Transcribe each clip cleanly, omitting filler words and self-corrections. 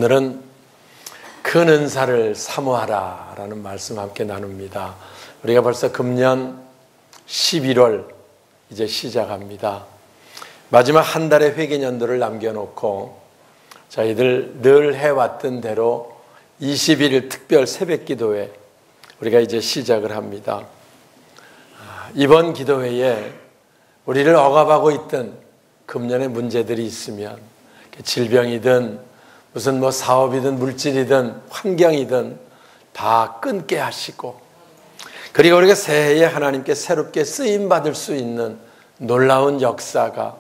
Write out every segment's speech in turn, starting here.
오늘은 큰 은사를 사모하라 라는 말씀 함께 나눕니다. 우리가 벌써 금년 11월 이제 시작합니다. 마지막 한 달의 회개년도를 남겨놓고 저희들 늘 해왔던 대로 21일 특별 새벽기도회 우리가 이제 시작을 합니다. 이번 기도회에 우리를 억압하고 있던 금년의 문제들이 있으면 질병이든 무슨 사업이든 물질이든 환경이든 다 끊게 하시고, 그리고 우리가 새해에 하나님께 새롭게 쓰임받을 수 있는 놀라운 역사가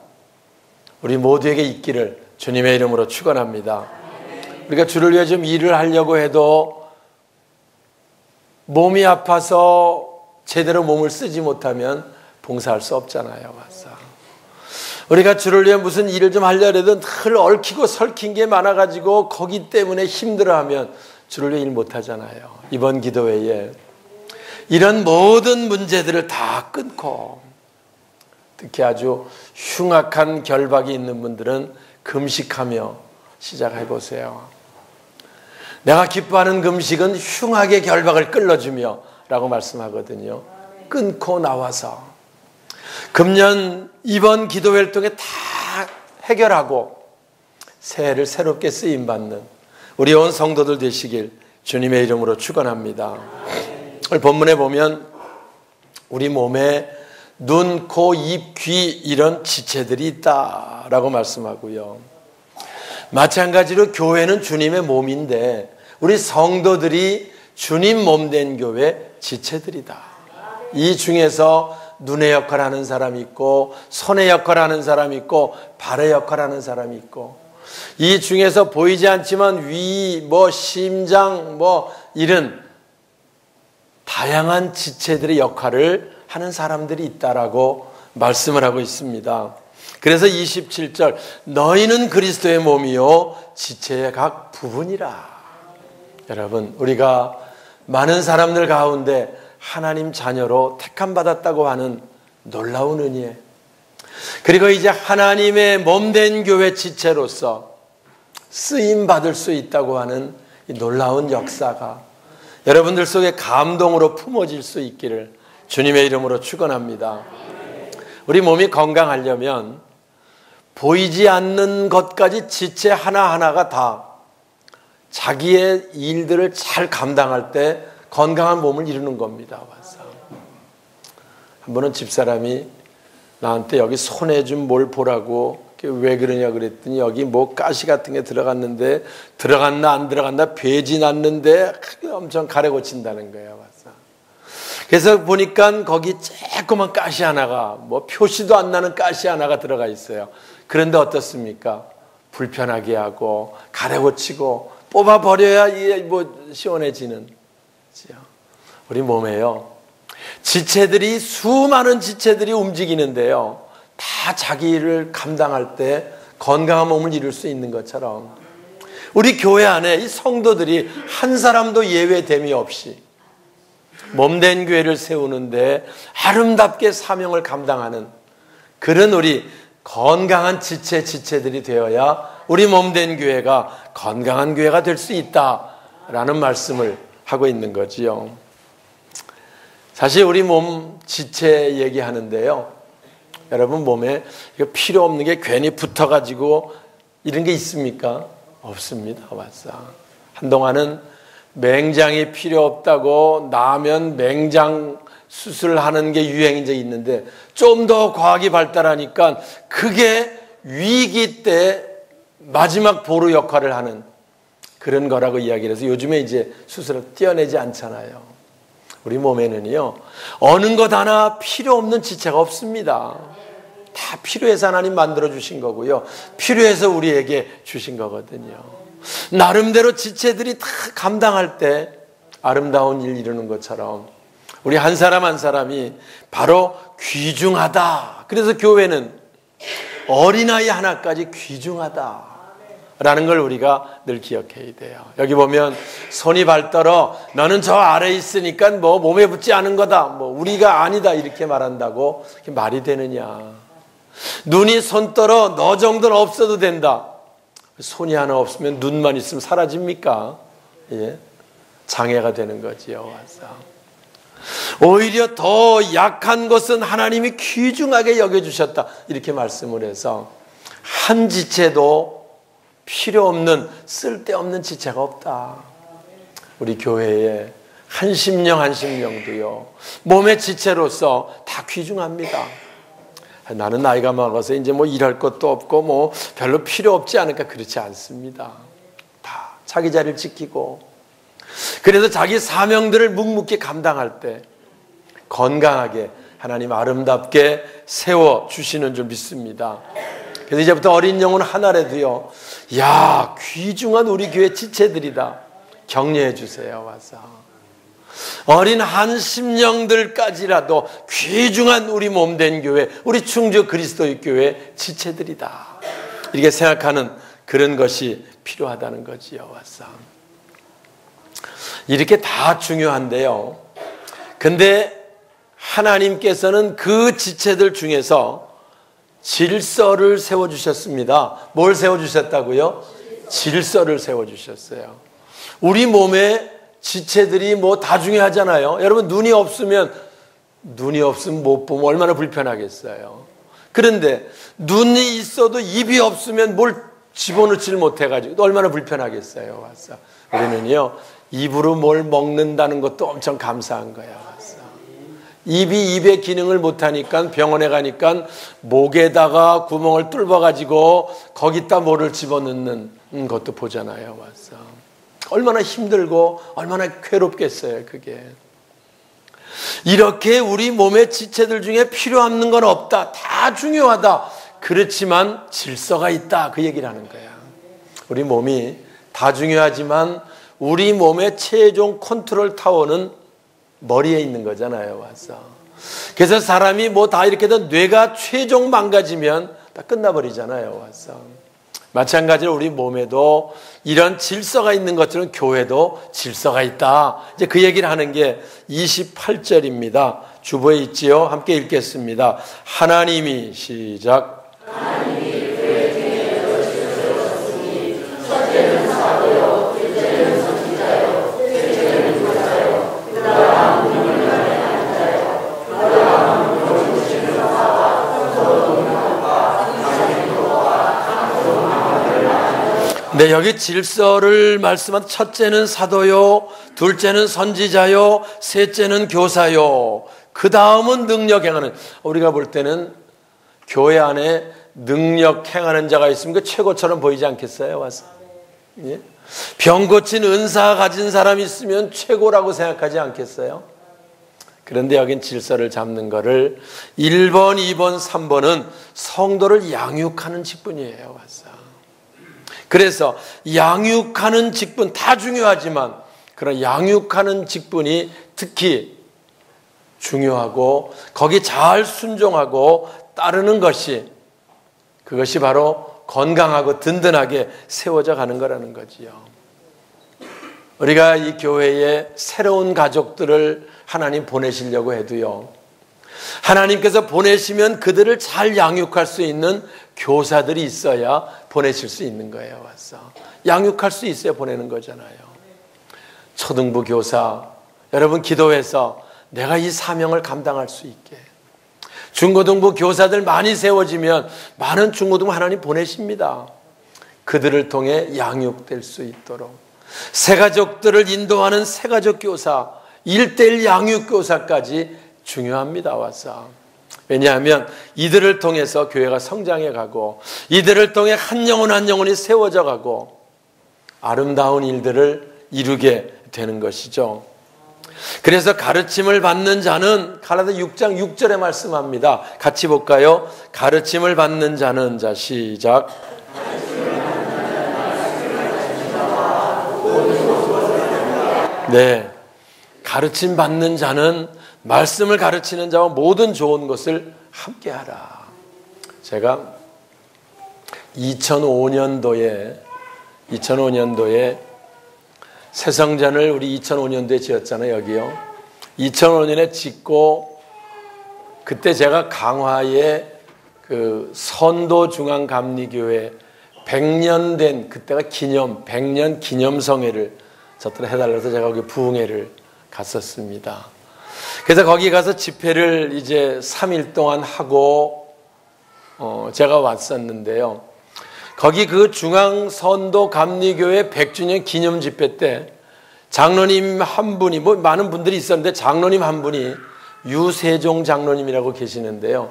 우리 모두에게 있기를 주님의 이름으로 축원합니다. 우리가 주를 위해 좀 일을 하려고 해도 몸이 아파서 제대로 몸을 쓰지 못하면 봉사할 수 없잖아요. 맞아. 우리가 주를 위해 무슨 일을 좀 하려고 해도 늘 얽히고 설킨 게 많아가지고 거기 때문에 힘들어하면 주를 위해 일 못하잖아요. 이번 기도회에 이런 모든 문제들을 다 끊고, 특히 아주 흉악한 결박이 있는 분들은 금식하며 시작해보세요. 내가 기뻐하는 금식은 흉악의 결박을 끌어주며 라고 말씀하거든요. 끊고 나와서 금년 이번 기도회를 통해 다 해결하고 새해를 새롭게 쓰임받는 우리 온 성도들 되시길 주님의 이름으로 축원합니다. 오늘 본문에 보면 우리 몸에 눈, 코, 입, 귀 이런 지체들이 있다라고 말씀하고요. 마찬가지로 교회는 주님의 몸인데 우리 성도들이 주님 몸된 교회 지체들이다. 이 중에서 눈의 역할을 하는 사람이 있고, 손의 역할을 하는 사람이 있고, 발의 역할을 하는 사람이 있고, 이 중에서 보이지 않지만 위, 심장, 이런 다양한 지체들의 역할을 하는 사람들이 있다라고 말씀을 하고 있습니다. 그래서 27절, 너희는 그리스도의 몸이요 지체의 각 부분이라. 여러분, 우리가 많은 사람들 가운데 하나님 자녀로 택함받았다고 하는 놀라운 은혜, 그리고 이제 하나님의 몸된 교회 지체로서 쓰임받을 수 있다고 하는 이 놀라운 역사가 여러분들 속에 감동으로 품어질 수 있기를 주님의 이름으로 축원합니다. 우리 몸이 건강하려면 보이지 않는 것까지 지체 하나하나가 다 자기의 일들을 잘 감당할 때 건강한 몸을 이루는 겁니다. 한 번은 집사람이 나한테 여기 손에 좀 뭘 보라고, 왜 그러냐 그랬더니 여기 가시 같은 게 들어갔는데 들어갔나 안 들어갔나 배지 났는데 엄청 가래고친다는 거예요. 그래서 보니까 거기 조그만 가시 하나가 표시도 안 나는 가시 하나가 들어가 있어요. 그런데 어떻습니까? 불편하게 하고 가래고치고 뽑아버려야 이게 시원해지는. 우리 몸에요, 지체들이 수많은 지체들이 움직이는데요, 다 자기 일을 감당할 때 건강한 몸을 이룰 수 있는 것처럼 우리 교회 안에 이 성도들이 한 사람도 예외됨이 없이 몸된 교회를 세우는데 아름답게 사명을 감당하는 그런 우리 건강한 지체들이 되어야 우리 몸된 교회가 건강한 교회가 될 수 있다라는 말씀을 하고 있는 거지요. 사실 우리 몸 지체 얘기하는데요, 여러분 몸에 필요 없는 게 괜히 붙어가지고 이런 게 있습니까? 없습니다. 맞아. 한동안은 맹장이 필요 없다고 나면 맹장 수술하는 게 유행인 적이 있는데 좀 더 과학이 발달하니까 그게 위기 때 마지막 보루 역할을 하는 그런 거라고 이야기를 해서 요즘에 이제 수술을 떼어내지 않잖아요. 우리 몸에는요, 어느 것 하나 필요 없는 지체가 없습니다. 다 필요해서 하나님 만들어 주신 거고요, 필요해서 우리에게 주신 거거든요. 나름대로 지체들이 다 감당할 때 아름다운 일 이루는 것처럼 우리 한 사람 한 사람이 바로 귀중하다. 그래서 교회는 어린아이 하나까지 귀중하다 라는 걸 우리가 늘 기억해야 돼요. 여기 보면 손이 발떨어 너는 저 아래에 있으니까 몸에 붙지 않은 거다, 우리가 아니다 이렇게 말한다고 말이 되느냐. 눈이 손 떨어 너 정도는 없어도 된다. 손이 하나 없으면 눈만 있으면 사라집니까? 예? 장애가 되는 거지요. 오히려 더 약한 것은 하나님이 귀중하게 여겨주셨다, 이렇게 말씀을 해서 한 지체도 필요 없는, 쓸데없는 지체가 없다. 우리 교회에 한 심령 한 심령도요, 몸의 지체로서 다 귀중합니다. 나는 나이가 먹어서 이제 뭐 일할 것도 없고 뭐 별로 필요 없지 않을까? 그렇지 않습니다. 다 자기 자리를 지키고, 그래서 자기 사명들을 묵묵히 감당할 때 건강하게 하나님 아름답게 세워주시는 줄 믿습니다. 그래서 이제부터 어린 영혼 하나라도요, 야, 귀중한 우리 교회 지체들이다, 격려해 주세요. 와서 어린 한 심령들까지라도 귀중한 우리 몸된 교회, 우리 충주 그리스도의 교회 지체들이다, 이렇게 생각하는 그런 것이 필요하다는 거지요. 와서 이렇게 다 중요한데요, 근데 하나님께서는 그 지체들 중에서 질서를 세워주셨습니다. 뭘 세워주셨다고요? 질서를 세워주셨어요. 우리 몸에 지체들이 뭐 다 중요하잖아요. 여러분, 눈이 없으면 못 보면 얼마나 불편하겠어요. 그런데 눈이 있어도 입이 없으면 뭘 집어넣지를 못해가지고 얼마나 불편하겠어요. 와서 우리는요, 입으로 뭘 먹는다는 것도 엄청 감사한 거야. 와서 입이 입의 기능을 못하니까 병원에 가니까 목에다가 구멍을 뚫어가지고 거기다 뭐를 집어넣는 것도 보잖아요. 와서 얼마나 힘들고 얼마나 괴롭겠어요. 그게 이렇게 우리 몸의 지체들 중에 필요 없는 건 없다, 다 중요하다, 그렇지만 질서가 있다, 그 얘기를 하는 거야. 우리 몸이 다 중요하지만 우리 몸의 최종 컨트롤 타워는 머리에 있는 거잖아요. 와서 그래서 사람이 뭐 다 이렇게 해도 뇌가 최종 망가지면 다 끝나버리잖아요. 와서 마찬가지로 우리 몸에도 이런 질서가 있는 것처럼 교회도 질서가 있다, 이제 그 얘기를 하는 게 28절입니다. 주보에 있지요. 함께 읽겠습니다. 하나님이, 시작. 하나님이 교회 중에 세우셨으니 첫째는 사도요, 둘째는 선지자요, 셋째는 교사요, 그다음 능력을 하는 자요, 그다음 병을 고치는 사와 서로 동역과 상생도와 네, 여기 질서를 말씀한 첫째는 사도요, 둘째는 선지자요, 셋째는 교사요, 그 다음은 능력 행하는. 우리가 볼 때는 교회 안에 능력 행하는 자가 있으면 그 최고처럼 보이지 않겠어요? 와서 예? 병 고친 은사 가진 사람이 있으면 최고라고 생각하지 않겠어요? 그런데 여긴 질서를 잡는 거를 1번, 2번, 3번은 성도를 양육하는 직분이에요. 와서 그래서 양육하는 직분 다 중요하지만 그런 양육하는 직분이 특히 중요하고 거기 잘 순종하고 따르는 것이, 그것이 바로 건강하고 든든하게 세워져 가는 거라는 거지요. 우리가 이 교회에 새로운 가족들을 하나님 보내시려고 해도요, 하나님께서 보내시면 그들을 잘 양육할 수 있는 교사들이 있어야 보내실 수 있는 거예요. 와서 양육할 수 있어야 보내는 거잖아요. 초등부 교사, 여러분 기도해서 내가 이 사명을 감당할 수 있게. 중고등부 교사들 많이 세워지면 많은 중고등부 하나님 보내십니다. 그들을 통해 양육될 수 있도록 새가족들을 인도하는 새가족 교사, 1:1 양육 교사까지 중요합니다. 와서 왜냐하면 이들을 통해서 교회가 성장해 가고 이들을 통해 한 영혼 한 영혼이 세워져 가고 아름다운 일들을 이루게 되는 것이죠. 그래서 가르침을 받는 자는 갈라디아 6장 6절에 말씀합니다. 같이 볼까요? 가르침을 받는 자는, 자 시작. 네, 가르침 받는 자는 말씀을 가르치는 자와 모든 좋은 것을 함께하라. 제가 2005년도에 새성전을 우리 2005년도에 지었잖아요. 여기요. 2005년에 짓고 그때 제가 강화에 그 선도중앙감리교회 100년 된 그때가 100년 기념성회를 저한테 해달라서 제가 거기 부흥회를 갔었습니다. 그래서 거기 가서 집회를 이제 3일 동안 하고 제가 왔었는데요. 거기 그 중앙선도감리교회 100주년 기념 집회 때 장로님 한 분이, 뭐 많은 분들이 있었는데 장로님 한 분이 유세종 장로님이라고 계시는데요.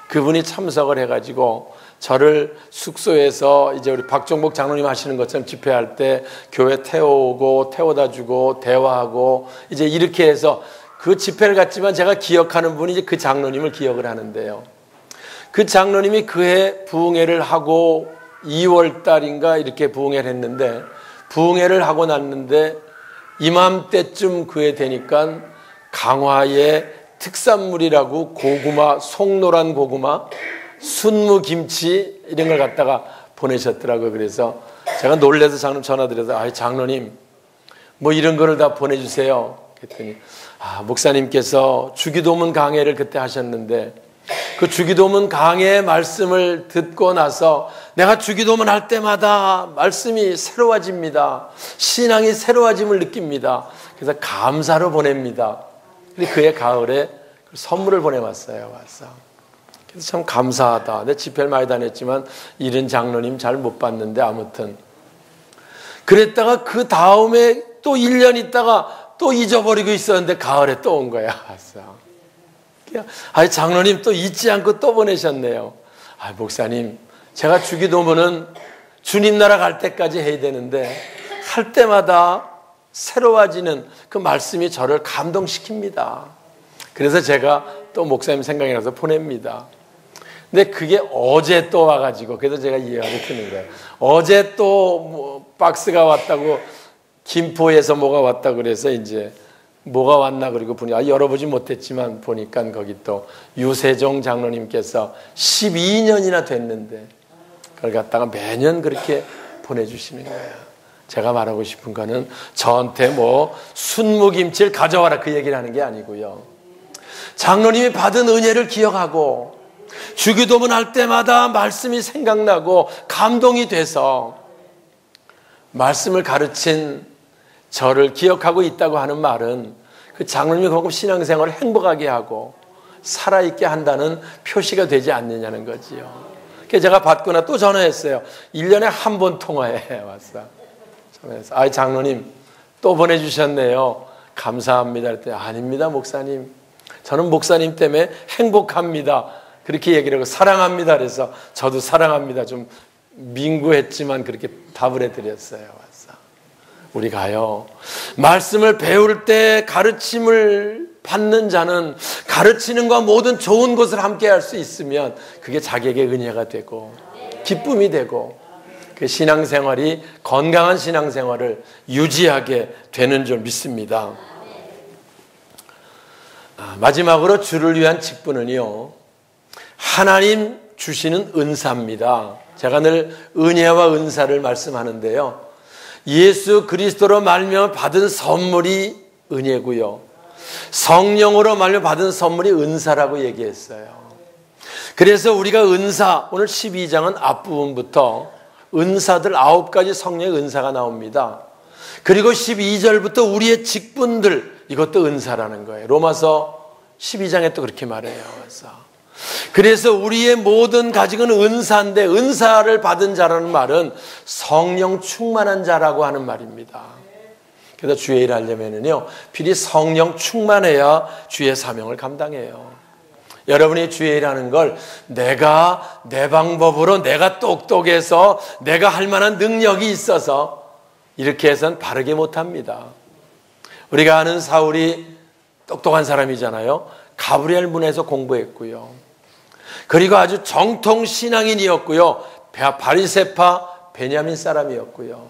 그분이 참석을 해가지고 저를 숙소에서 이제 우리 박종복 장로님 하시는 것처럼 집회할 때 교회 태워오고 태워다 주고 대화하고 이제 이렇게 해서 그 집회를 갔지만 제가 기억하는 분이 이제 그 장로님을 기억을 하는데요. 그 장로님이 그해 부흥회를 하고 2월 달인가 이렇게 부흥회를 했는데 부흥회를 하고 났는데 이맘때쯤 그해 되니까 강화에 특산물이라고 고구마, 송노란 고구마, 순무김치 이런 걸 갖다가 보내셨더라고요. 그래서 제가 놀라서 장로님 전화드려서 아, 장로님 뭐 이런 거를 다 보내주세요. 그랬더니 목사님께서 주기도문 강해를 그때 하셨는데 그 주기도문 강해의 말씀을 듣고 나서 내가 주기도문 할 때마다 말씀이 새로워집니다. 신앙이 새로워짐을 느낍니다. 그래서 감사로 보냅니다. 그해 가을에 선물을 보내왔어요. 와서. 그래서 참 감사하다. 내 집회를 많이 다녔지만 이런 장로님 잘 못 봤는데 아무튼 그랬다가 그 다음에 또 1년 있다가 또 잊어버리고 있었는데 가을에 또 온 거야. 와서. 아, 장로님 또 잊지 않고 또 보내셨네요. 아, 목사님, 제가 주기도문은 주님 나라 갈 때까지 해야 되는데 할 때마다 새로워지는 그 말씀이 저를 감동시킵니다. 그래서 제가 또 목사님 생각이 나서 보냅니다. 근데 그게 어제 또 와가지고 그래서 제가 이해가 되는 거예요. 어제 또 뭐 박스가 왔다고 김포에서 뭐가 왔다고 그래서 이제 뭐가 왔나 그리고 보니 열어보지 못했지만 보니까 거기 또 유세종 장로님께서 12년이나 됐는데 그걸 갖다가 매년 그렇게 보내주시는 거예요. 제가 말하고 싶은 거는 저한테 뭐 순무김치를 가져와라 그 얘기를 하는 게 아니고요. 장로님이 받은 은혜를 기억하고 주기도문 할 때마다 말씀이 생각나고 감동이 돼서 말씀을 가르친 저를 기억하고 있다고 하는 말은 그 장로님이 그만큼 신앙생활을 행복하게 하고 살아있게 한다는 표시가 되지 않느냐는 거지요. 그래서 제가 받거나 또 전화했어요. 1년에 한 번 통화해 왔어. 전화해서 아, 장로님 또 보내주셨네요. 감사합니다. 그랬더니 아닙니다, 목사님. 저는 목사님 때문에 행복합니다. 그렇게 얘기를 하고 사랑합니다. 그래서 저도 사랑합니다. 좀 민구했지만 그렇게 답을 해드렸어요. 우리가요, 말씀을 배울 때 가르침을 받는 자는 가르치는 것 모든 좋은 것을 함께 할 수 있으면 그게 자기에게 은혜가 되고 기쁨이 되고 그 신앙생활이 건강한 신앙생활을 유지하게 되는 줄 믿습니다. 마지막으로 주를 위한 직분은요, 하나님 주시는 은사입니다. 제가 늘 은혜와 은사를 말씀하는데요, 예수 그리스도로 말미암아 받은 선물이 은혜고요, 성령으로 말미암아 받은 선물이 은사라고 얘기했어요. 그래서 우리가 은사, 오늘 12장은 앞부분부터 은사들 9가지 성령의 은사가 나옵니다. 그리고 12절부터 우리의 직분들, 이것도 은사라는 거예요. 로마서 12장에 또 그렇게 말해요. 그래서 우리의 모든 가직은 은사인데, 은사를 받은 자라는 말은 성령 충만한 자라고 하는 말입니다. 그래서 주의 일을 하려면요, 필히 성령 충만해야 주의 사명을 감당해요. 여러분이 주의 일하는 걸 내가 내 방법으로, 내가 똑똑해서, 내가 할 만한 능력이 있어서 이렇게 해서는 바르게 못합니다. 우리가 아는 사울이 똑똑한 사람이잖아요. 가브리엘 문에서 공부했고요. 그리고 아주 정통 신앙인이었고요. 바리새파 베냐민 사람이었고요.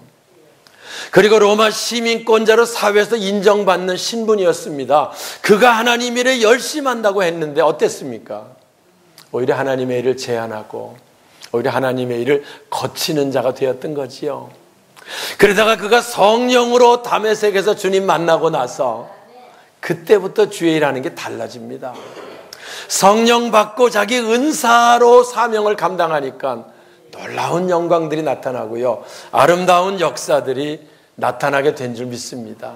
그리고 로마 시민권자로 사회에서 인정받는 신분이었습니다. 그가 하나님의 일에 열심히 한다고 했는데 어땠습니까? 오히려 하나님의 일을 제한하고 오히려 하나님의 일을 거치는 자가 되었던 거지요. 그러다가 그가 성령으로 다메섹에서 주님 만나고 나서 그때부터 주의 일하는 게 달라집니다. 성령 받고 자기 은사로 사명을 감당하니까 놀라운 영광들이 나타나고요. 아름다운 역사들이 나타나게 된 줄 믿습니다.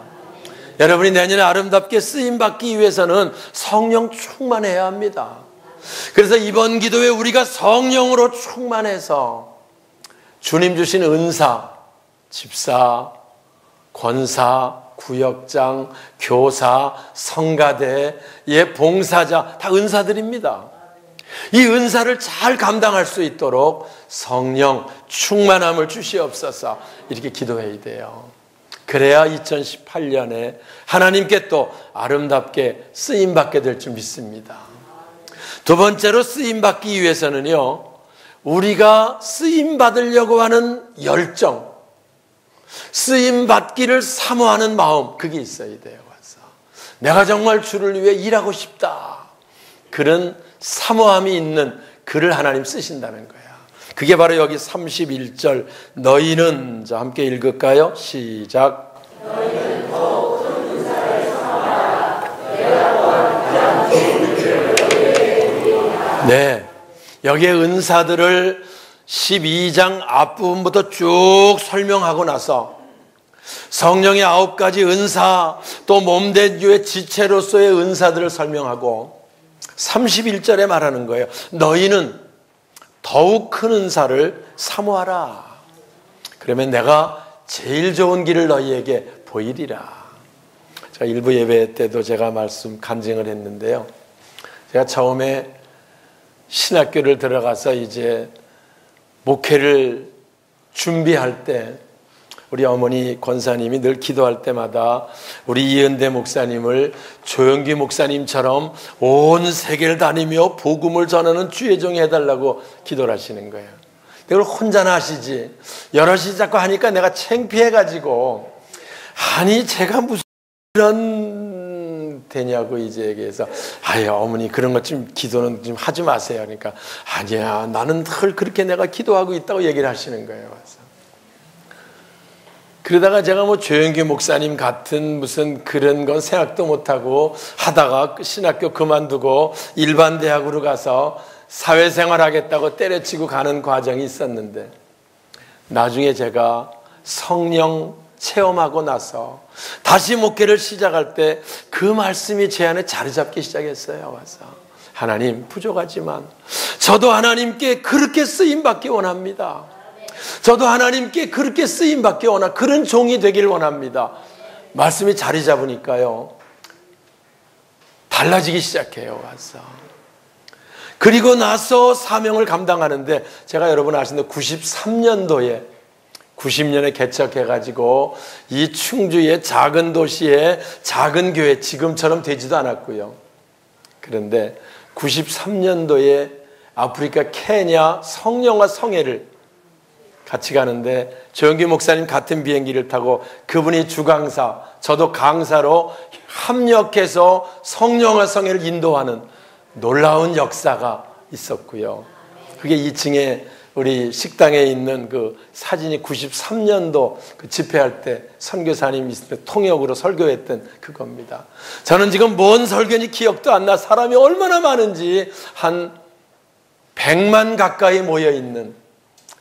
여러분이 내년에 아름답게 쓰임받기 위해서는 성령 충만해야 합니다. 그래서 이번 기도에 우리가 성령으로 충만해서 주님 주신 은사, 집사, 권사, 구역장, 교사, 성가대, 봉사자 다 은사들입니다. 이 은사를 잘 감당할 수 있도록 성령 충만함을 주시옵소서 이렇게 기도해야 돼요. 그래야 2018년에 하나님께 또 아름답게 쓰임받게 될 줄 믿습니다. 두 번째로 쓰임받기 위해서는요, 우리가 쓰임받으려고 하는 열정, 쓰임받기를 사모하는 마음, 그게 있어야 돼요. 내가 정말 주를 위해 일하고 싶다, 그런 사모함이 있는 글을 하나님 쓰신다는 거야. 그게 바로 여기 31절 너희는, 자 함께 읽을까요? 시작. 너희는 더욱 큰 은사를 사모하라. 내가 또한 네, 여기에 은사들을 12장 앞부분부터 쭉 설명하고 나서 성령의 9가지 은사, 또 몸된 유의 지체로서의 은사들을 설명하고 31절에 말하는 거예요. 너희는 더욱 큰 은사를 사모하라. 그러면 내가 제일 좋은 길을 너희에게 보이리라. 제가 일부 예배 때도 제가 말씀 간증을 했는데요. 제가 처음에 신학교를 들어가서 이제 목회를 준비할 때 우리 어머니 권사님이 늘 기도할 때마다 우리 이은대 목사님을 조영기 목사님처럼 온 세계를 다니며 복음을 전하는 주의 종이 해달라고 기도를 하시는 거예요. 그걸 혼자나 하시지 여럿이 자꾸 하니까 내가 창피해가지고, 아니 제가 무슨 이런 되냐고 이제 얘기해서, 아유 어머니 그런 것 좀 기도는 좀 하지 마세요. 그러니까 아니야 나는 늘 그렇게 내가 기도하고 있다고 얘기를 하시는 거예요. 그러다가 제가 뭐 조영기 목사님 같은 무슨 그런 건 생각도 못하고 하다가 신학교 그만두고 일반 대학으로 가서 사회생활 하겠다고 때려치고 가는 과정이 있었는데, 나중에 제가 성령 체험하고 나서 다시 목회를 시작할 때 그 말씀이 제 안에 자리 잡기 시작했어요. 와서 하나님 부족하지만 저도 하나님께 그렇게 쓰임받기 원합니다. 저도 하나님께 그렇게 쓰임받기 원합니다. 그런 종이 되길 원합니다. 말씀이 자리 잡으니까요 달라지기 시작해요. 와서 그리고 나서 사명을 감당하는데, 제가 여러분 아시는데 93년도에 90년에 개척해가지고 이 충주의 작은 도시의 작은 교회, 지금처럼 되지도 않았고요. 그런데 93년도에 아프리카 케냐 성령화 성회를 같이 가는데 조영기 목사님 같은 비행기를 타고 그분이 주강사, 저도 강사로 합력해서 성령화 성회를 인도하는 놀라운 역사가 있었고요. 그게 2층에 우리 식당에 있는 그 사진이 93년도 그 집회할 때 선교사님이 있을 때 통역으로 설교했던 그겁니다. 저는 지금 뭔 설교인지 기억도 안 나. 사람이 얼마나 많은지 한 100만 가까이 모여있는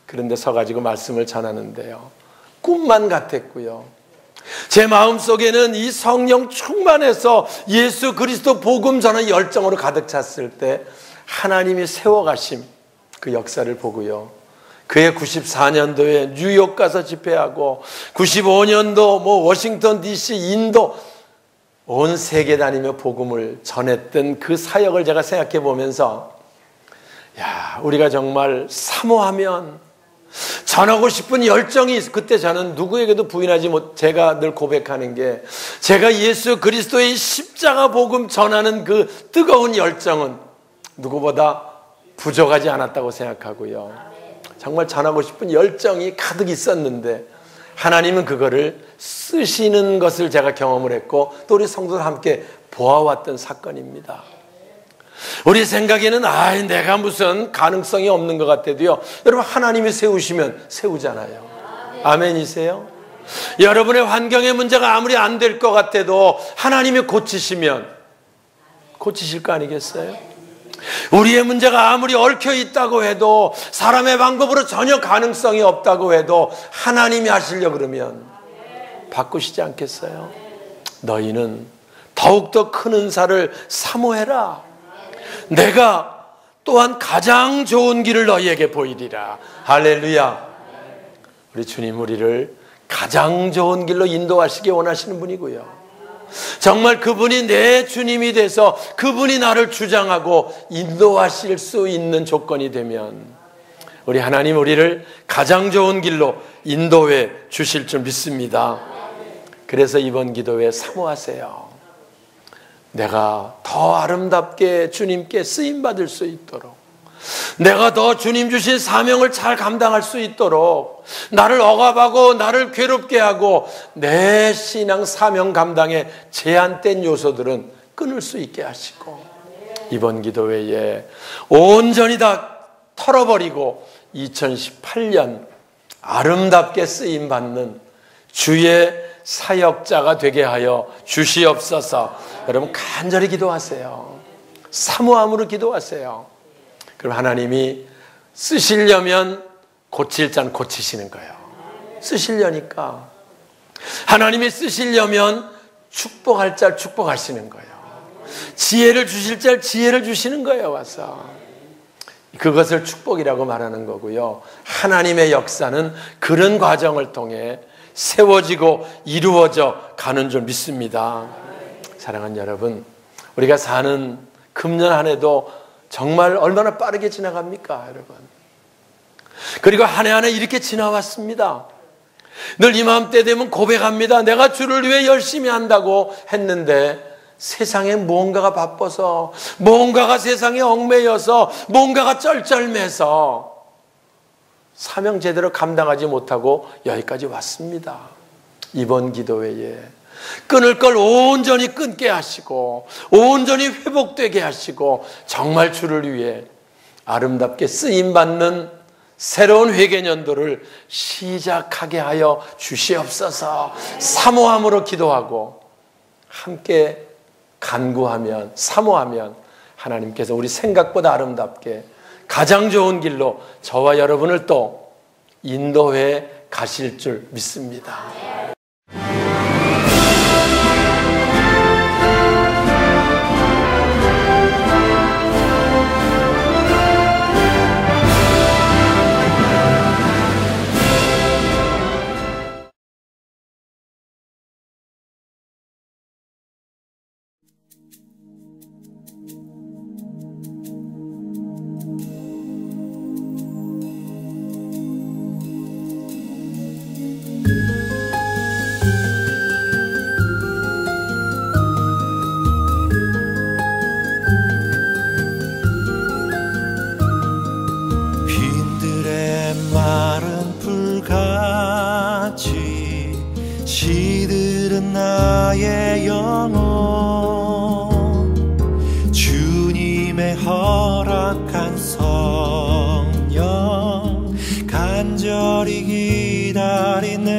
그런 데 서가지고 말씀을 전하는데요, 꿈만 같았고요. 제 마음속에는 이 성령 충만해서 예수 그리스도 복음 전하는 열정으로 가득 찼을 때 하나님이 세워가심 그 역사를 보고요. 그해 94년도에 뉴욕 가서 집회하고 95년도 뭐 워싱턴 DC, 인도 온 세계 다니며 복음을 전했던 그 사역을 제가 생각해 보면서, 야, 우리가 정말 사모하면 전하고 싶은 열정이, 그때 저는 누구에게도 부인하지 못, 제가 늘 고백하는 게, 제가 예수 그리스도의 십자가 복음 전하는 그 뜨거운 열정은 누구보다 부족하지 않았다고 생각하고요. 정말 전하고 싶은 열정이 가득 있었는데 하나님은 그거를 쓰시는 것을 제가 경험을 했고, 또 우리 성도들 함께 보아왔던 사건입니다. 우리 생각에는 내가 무슨 가능성이 없는 것 같아도요, 여러분 하나님이 세우시면 세우잖아요. 아멘이세요? 여러분의 환경의 문제가 아무리 안 될 것 같아도 하나님이 고치시면 고치실 거 아니겠어요? 우리의 문제가 아무리 얽혀 있다고 해도, 사람의 방법으로 전혀 가능성이 없다고 해도 하나님이 하시려 그러면 바꾸시지 않겠어요? 너희는 더욱더 큰 은사를 사모해라. 내가 또한 가장 좋은 길을 너희에게 보이리라. 할렐루야. 우리 주님 우리를 가장 좋은 길로 인도하시기 원하시는 분이고요, 정말 그분이 내 주님이 돼서 그분이 나를 주장하고 인도하실 수 있는 조건이 되면 우리 하나님 우리를 가장 좋은 길로 인도해 주실 줄 믿습니다. 그래서 이번 기도에 사모하세요. 내가 더 아름답게 주님께 쓰임받을 수 있도록, 내가 더 주님 주신 사명을 잘 감당할 수 있도록, 나를 억압하고 나를 괴롭게 하고 내 신앙 사명 감당에 제한된 요소들은 끊을 수 있게 하시고, 이번 기도회에 온전히 다 털어버리고 2018년 아름답게 쓰임받는 주의 사역자가 되게 하여 주시옵소서. 여러분 간절히 기도하세요. 사모함으로 기도하세요. 그럼 하나님이 쓰시려면 고칠 자는 고치시는 거예요. 쓰시려니까. 하나님이 쓰시려면 축복할 자를 축복하시는 거예요. 지혜를 주실 자를 지혜를 주시는 거예요. 와서 그것을 축복이라고 말하는 거고요, 하나님의 역사는 그런 과정을 통해 세워지고 이루어져 가는 줄 믿습니다. 사랑하는 여러분, 우리가 사는 금년 한 해도 정말 얼마나 빠르게 지나갑니까, 여러분? 그리고 한 해 한 해 이렇게 지나왔습니다. 늘 이맘때 되면 고백합니다. 내가 주를 위해 열심히 한다고 했는데 세상에 무언가가 바빠서, 무언가가 세상에 얽매여서, 무언가가 쩔쩔매서 사명 제대로 감당하지 못하고 여기까지 왔습니다. 이번 기도회에 끊을 걸 온전히 끊게 하시고 온전히 회복되게 하시고 정말 주를 위해 아름답게 쓰임받는 새로운 회개년도를 시작하게 하여 주시옵소서. 사모함으로 기도하고 함께 간구하면, 사모하면 하나님께서 우리 생각보다 아름답게 가장 좋은 길로 저와 여러분을 또 인도해 가실 줄 믿습니다. 마른 풀같이 시들은 나의 영혼, 주님의 허락한 성령 간절히 기다리네.